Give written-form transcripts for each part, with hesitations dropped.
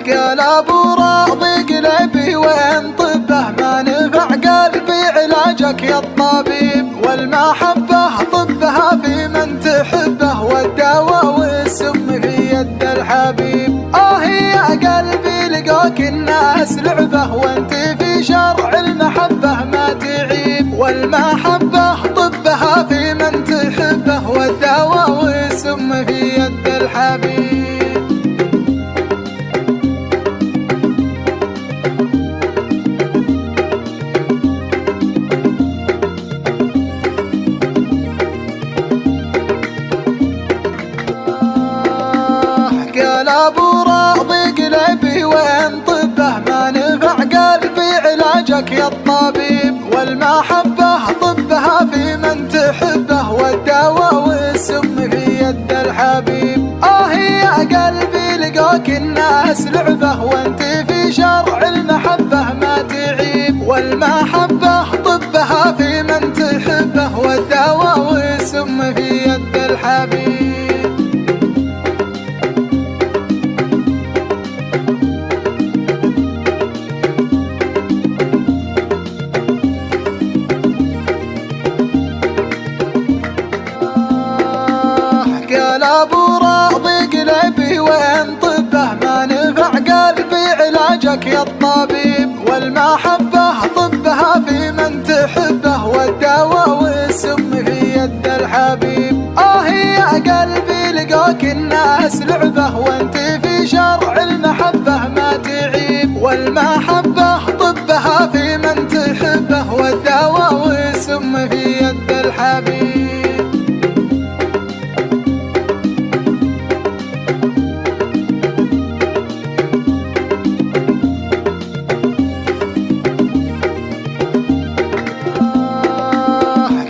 قال ابو راضي قلبي وين طبه ما نفع قلبي علاجك يا الطبيب، والمحبة طبها في من تحبه، والدواء والسم في يد الحبيب. يا قلبي لقاك الناس لعبه، وانت في شرع المحبة ما تعيب، والمحبة طبها في من تحبه، والدواء والسم في يد الحبيب. قال ابو راضي قلبي وين طبه ما نفع قلبي علاجك يا الطبيب، والمحبة طبها في من تحبه، والدواء والسم في يد الحبيب. يا قلبي لقاك الناس لعبه، وانت في شرع المحبة ما تعيب، والمحبة طبها في من تحبه، والدواء والسم في يد الحبيب. قال ابو راضي قلبي وين طبه ما نفع قلبي علاجك يا الطبيب، والمحبة طبها في من تحبه، والدواء والسم في يد الحبيب. يا قلبي لقاك الناس لعبه، وانت في شرع المحبة ما تعيب، والمحبة طبها في من تحبه، والدواء والسم في يد الحبيب.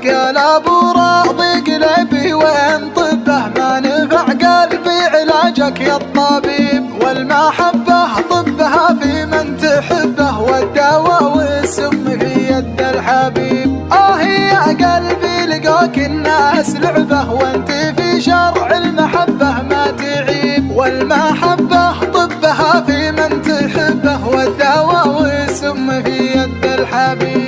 قال ابو راضي قلبي وين طبه ما نفع قلبي علاجك يا الطبيب، والمحبة طبها في من تحبه، والدواء والسم في يد الحبيب. يا قلبي لقاك الناس لعبه، وانت في شرع المحبة ما تعيب، والمحبة طبها في من تحبه، والدواء والسم في يد الحبيب.